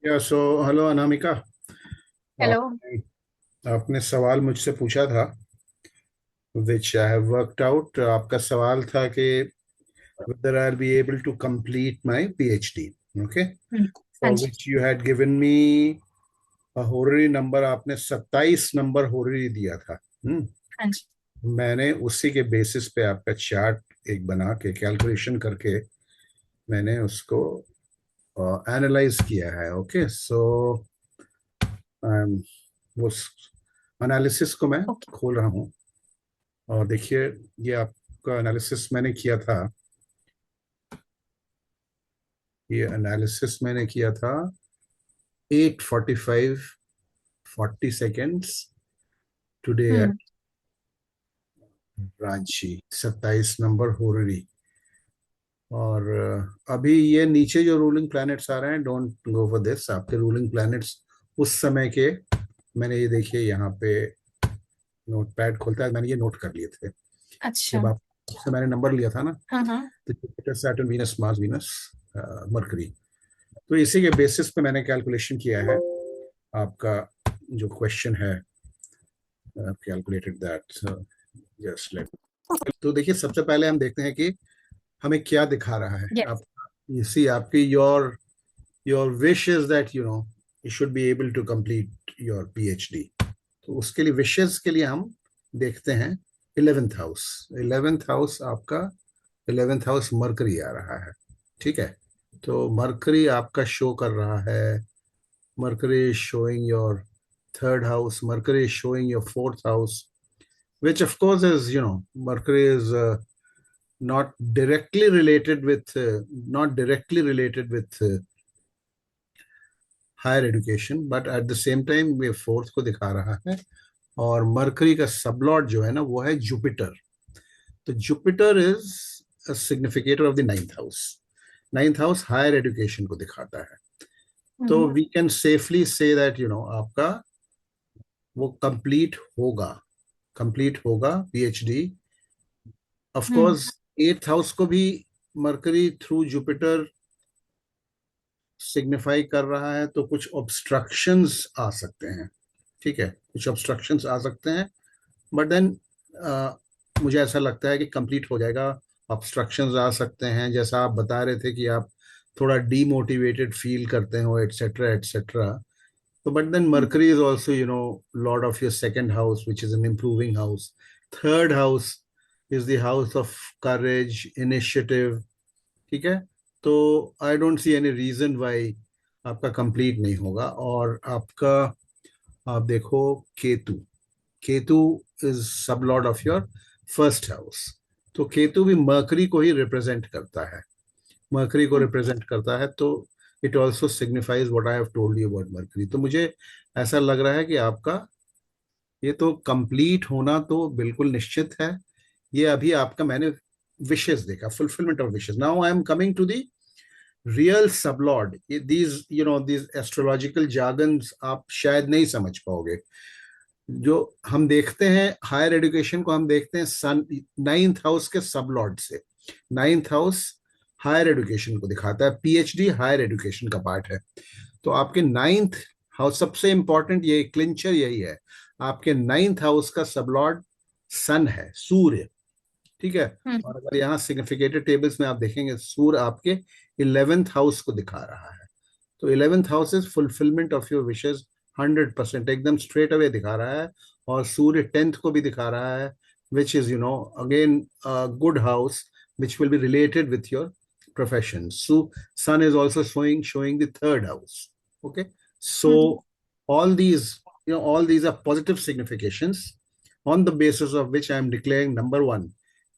या so hello Anamika. Hello. आपने आपने सवाल मुझसे पूछा था, विच आई हैव वर्कड आउट। आपका सवाल था कि whether I'll be able to complete my PhD. Okay, हाँ for ji. which you had given me a horary number। आपने 27 नंबर horary दिया था। हाँ जी। मैंने उसी के बेसिस पे आपका चार्ट एक बना के कैलकुलेशन करके मैंने उसको एनालाइज किया है। ओके, सो उस एनालिसिस को मैं ओके। खोल रहा हूँ और देखिए, ये आपका एनालिसिस मैंने किया था। ये एनालिसिस मैंने किया था 8:45:40 today at hmm. Ranchi, 27 number horary. और अभी ये नीचे जो रूलिंग प्लैनेट्स आ रहे हैं, डोंट गो फॉर दिस। आपके रूलिंग प्लैनेट्स उस समय के, मैंने ये देखिए यहाँ पे नोट पैड खोलता है, मैंने ये नोट कर लिए थे अच्छा। जब आप से मैंने नंबर लिया था ना। हाँ हाँ। तो Jupiter, Saturn, Venus, Mars, Venus, mercury. तो इसी के बेसिस पे मैंने कैलकुलेशन किया है। आपका जो क्वेश्चन है, कैलकुलेटेड दैट। Just let. तो देखिए, सबसे पहले हम देखते हैं कि हमें क्या दिखा रहा है। यस। आप यू सी, आपकी your wish is that you should be able to complete your PhD. तो उसके लिए, विशेष के लिए हम देखते हैं 11th हाउस। 11th हाउस आपका, 11th हाउस मरकरी आ रहा है। ठीक है, तो मरकरी आपका शो कर रहा है, Mercury is showing your third house, Mercury is showing your fourth house, which of course is, Mercury is not directly related with, higher education, but at the same time ये fourth को दिखा रहा है। और mercury का sublord जो है ना, वो है जुपिटर। तो Jupiter is significator of the ninth house. Ninth house higher education को दिखाता है। तो hmm. We can safely say that आपका वो कंप्लीट होगा PhD. Of hmm. Course 8th house को भी मरकरी थ्रू जुपिटर सिग्निफाई कर रहा है, तो कुछ ऑब्स्ट्रक्शंस आ सकते हैं। ठीक है, कुछ ऑब्स्ट्रक्शंस आ सकते हैं, बट देन मुझे ऐसा लगता है कि कंप्लीट हो जाएगा। ऑब्स्ट्रक्शंस आ सकते हैं, जैसा आप बता रहे थे कि आप थोड़ा डीमोटिवेटेड फील करते हो, etcetera etcetera. So, but then Mercury is also, Lord of your second house, which is an improving house. Third house is the house of courage, initiative. ठीक है, तो I don't see any reason why आपका complete नहीं होगा। और आपका, आप देखो, Ketu. Ketu is sub lord of your first house. तो केतु भी मर्करी को ही रिप्रेजेंट करता है, मर्करी को रिप्रेजेंट करता है। तो it also signifies what I have told you about mercury. तो मुझे ऐसा लग रहा है कि आपका ये तो कंप्लीट होना तो बिल्कुल निश्चित है। ये अभी आपका मैंने विशेष देखा, फुलफिलमेंट ऑफ विशेष। Now I am coming to the real sublord. These these astrological jargons आप शायद नहीं समझ पाओगे। जो हम देखते हैं हायर एजुकेशन को, हम देखते हैं सन, नाइन्थ हाउस के सबलॉर्ड से। नाइन्थ हाउस हायर एजुकेशन को दिखाता है, पीएचडी हायर एजुकेशन का पार्ट है। तो आपके नाइन्थ हाउस, सबसे इंपॉर्टेंट ये क्लिंचर यही है, आपके नाइन्थ हाउस का सबलॉर्ड सन है, सूर्य। ठीक है, हम्म। और अगर यहाँ सिग्निफिकेटेड टेबल्स में आप देखेंगे, सूर्य आपके 11th हाउस को दिखा रहा है। तो 11th house is fulfilment of your wishes, 100% एकदम स्ट्रेट अवे दिखा रहा है। और सूर्य 10th को भी दिखा रहा है, which is again good house, which will be related with your profession. So sun is also showing the third house. Okay, so hmm. all these are positive significations on the basis of which I am declaring number one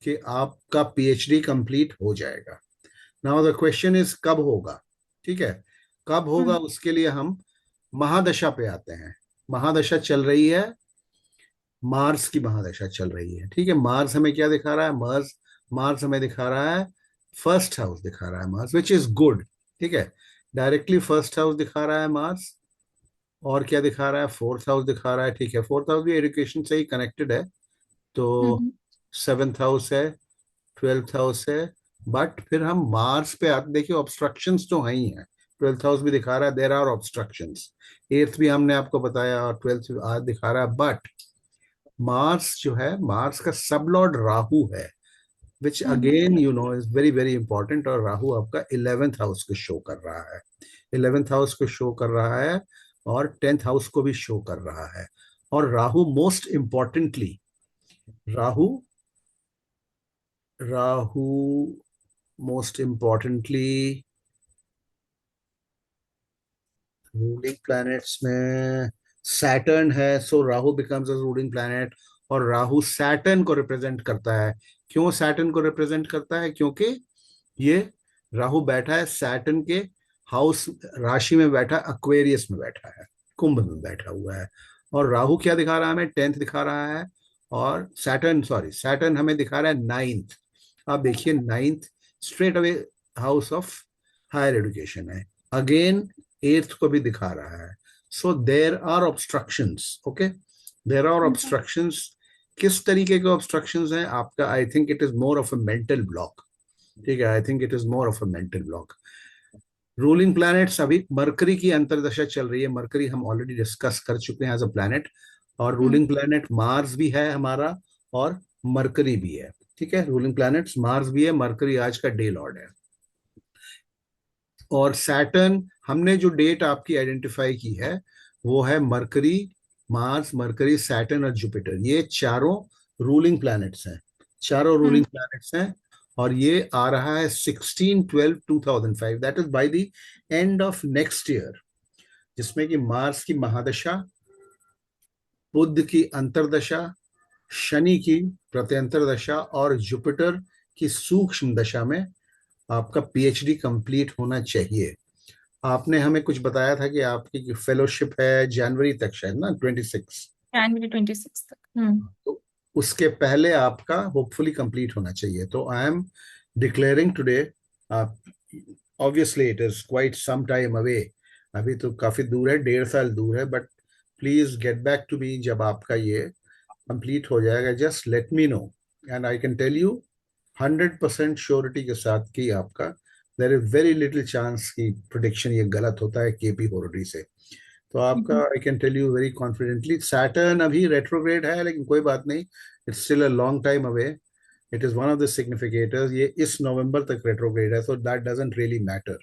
कि आपका PhD complete हो जाएगा। Now the question is कब होगा। ठीक है, कब होगा, हम्म। उसके लिए हम महादशा पे आते हैं। महादशा चल रही है, मार्स की महादशा चल रही है। ठीक है, मार्स हमें क्या दिखा रहा है, मार्स मार्स हमें दिखा रहा है फर्स्ट हाउस दिखा रहा है मार्स, विच इज गुड। ठीक है, डायरेक्टली फर्स्ट हाउस दिखा रहा है मार्स। और क्या दिखा रहा है, फोर्थ हाउस दिखा रहा है। ठीक है, फोर्थ हाउस भी एजुकेशन से ही कनेक्टेड है। तो हम्म। सेवेंथ हाउस है, 12th हाउस है। बट फिर हम मार्स पे आते, देखिए ऑब्स्ट्रक्शंस तो हैं ही हैं, ट्वेल्थ हाउस भी दिखा रहा है, देयर आर ऑब्स्ट्रक्शंस। एट्थ भी हमने आपको बताया और ट्वेल्थ आज दिखा रहा है, बट मार्स जो है, मार्स का सब लॉर्ड राहु है, which again you know is very very important. और राहु आपका 11th हाउस को शो कर रहा है, 11th हाउस को शो कर रहा है और 10th हाउस को भी शो कर रहा है। और Rahu most importantly, Rahu Rahu most importantly ruling planets में सैटर्न है, so Rahu becomes a ruling planet. और राहु सैटर्न को रिप्रेजेंट करता है। क्यों सैटर्न को रिप्रेजेंट करता है? क्योंकि ये राहु बैठा है सैटर्न के हाउस, राशि में बैठा, एक्वेरियस में बैठा है, कुंभ में बैठा हुआ है। और राहु क्या दिखा रहा है हमें? 10th दिखा रहा है। और सैटर्न, सॉरी, सैटर्न हमें दिखा रहा है 9th। आप देखिए 9th straight away house of higher education है। अगेन 8th को भी दिखा रहा है। So there are obstructions, okay, there are obstructions. किस तरीके के ऑब्स्ट्रक्शंस हैं आपका? I think it is more of a mental block. ठीक है, I think it is more of a mental block. Ruling planets, अभी मरकरी की अंतर्दशा चल रही है। मरकरी हम ऑलरेडी डिस्कस कर चुके हैं एज अ प्लैनेट। और रूलिंग प्लैनेट मार्स भी है हमारा और मरकरी भी है। ठीक है, रूलिंग प्लैनेट्स मार्स भी है, मरकरी आज का डे लॉर्ड है। और सैटर्न, हमने जो डेट आपकी आइडेंटिफाई की है वो है मरकरी, मार्स, मरकरी, सैटर्न और जुपिटर। ये चारों रूलिंग प्लैनेट्स हैं, चारों रूलिंग प्लैनेट्स हैं। और ये आ रहा है 16/12/2005, that is by the end of next year, जिसमें कि मार्स की महादशा, बुध की अंतरदशा, शनि की प्रत्यंतर दशा और जुपिटर की सूक्ष्म दशा में आपका पीएचडी कंप्लीट होना चाहिए। आपने हमें कुछ बताया था कि आपकी फेलोशिप है जनवरी तक, शायद ना, 26। जनवरी 26 तक। तो उसके पहले आपका होपफुली कंप्लीट होना चाहिए। तो I am declaring today, obviously it is quite some time away, अभी तो काफी दूर है, 1.5 साल दूर है, but please get back to me जब आपका ये कंप्लीट हो जाएगा। Just let me know and I can tell you 100% surety के साथ कि आपका, there is very little chance कि प्रोडिक्शन ये गलत होता है केपी होरडी से। तो आपका I can tell you very confidently, Saturn अभी रेट्रोग्रेड है लेकिन कोई बात नहीं, it's still a long time away. It is one of the significators, ये इस नवंबर तक रेट्रोग्रेड है, so that doesn't really matter.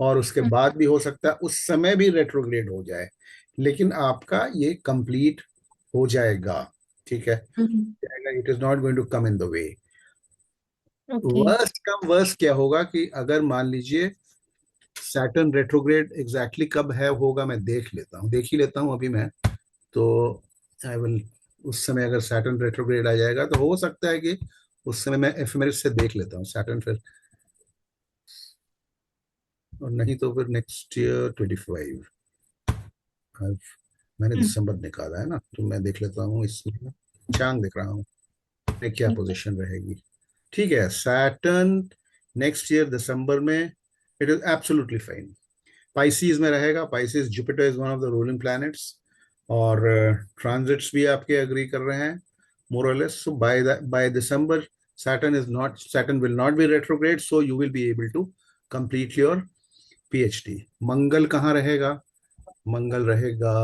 और उसके बाद भी हो सकता है उस समय भी रेट्रोग्रेड हो जाए, लेकिन आपका ये कंप्लीट हो जाएगा। ठीक है, it is not going to come in the way. Okay. Worst come worst क्या होगा कि अगर मान लीजिए सैटर्न रेट्रोग्रेड एग्जैक्टली कब है होगा, मैं देख ही लेता हूँ अभी मैं। तो आई विल, उस समय अगर सैटर्न रेट्रोग्रेड आ जाएगा तो हो सकता है कि उस समय मैं एफएमएस से देख लेता हूँ सैटर्न फिर, और नहीं तो फिर नेक्स्ट ईयर 25। मैंने दिसंबर निकाला है ना, तो मैं देख लेता हूँ इसमें, चांद देख रहा हूँ क्या पोजीशन रहेगी। ठीक है, सैटर्न नेक्स्ट ईयर दिसंबर में, it is absolutely fine. Pisces में रहेगा, Pisces Jupiter is one of the ruling planets. और ट्रांजिट्स भी आपके एग्री कर रहे हैं मोर और less. So by December Saturn will not be retrograde, so you will be able to complete your PhD। मंगल कहाँ रहेगा? मंगल रहेगा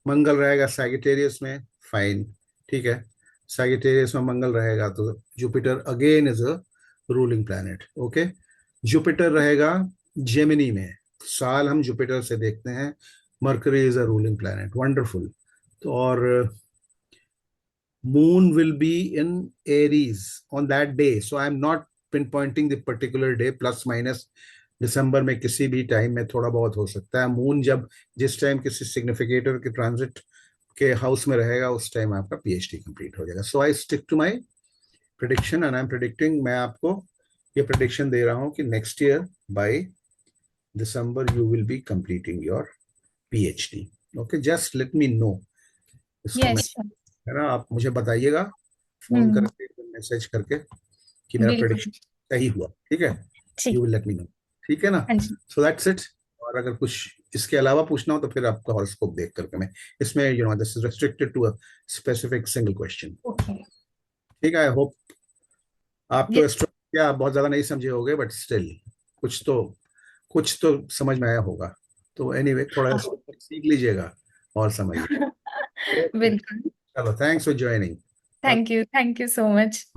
मंगल रहेगा सैगिटेरियस में, फाइन। ठीक है, सैगिटेरियस में मंगल रहेगा तो Jupiter again is a ruling planet. Okay, Jupiter रहेगा जेमिनी में, साल हम जुपिटर से देखते हैं। Mercury is a ruling planet, wonderful. तो और moon will be in Aries on that day. So I'm not pinpointing the particular day, plus minus दिसंबर में किसी भी टाइम में थोड़ा बहुत हो सकता है। मून जब जिस टाइम किसी सिग्निफिकेटर के ट्रांजिट के हाउस में रहेगा उस टाइम आपका पीएचडी कंप्लीट हो जाएगा। So I stick to my prediction and I am predicting, मैं आपको ये प्रिडिक्शन दे रहा हूँ कि next year by December you will be completing your PhD. Okay, just let me know. इसको मैं, यस। है ना, आप मुझे बताइएगा फोन हम्म। करके, मैसेज करके कि मेरा बिल्कुल। प्रेडिक्शन सही हुआ। ठीक है, ठीक। You will let me no. ठीक है ना? हाँ जी। So that's it. और अगर कुछ इसके अलावा पूछना हो तो फिर आपका हॉरोस्कोप देख करके मैं, इसमें this is restricted to a specific single question. Okay. ठीक है, आई होप आप तो यस। एस्ट्रो क्या बहुत ज्यादा नहीं समझे होगे, बट स्टिल कुछ तो कुछ तो समझ में आया होगा। तो एनीवे थोड़ा सीख लीजिएगा और समझिए। ओके, बिल्कुल। चलो, thanks for joining. Thank you so much.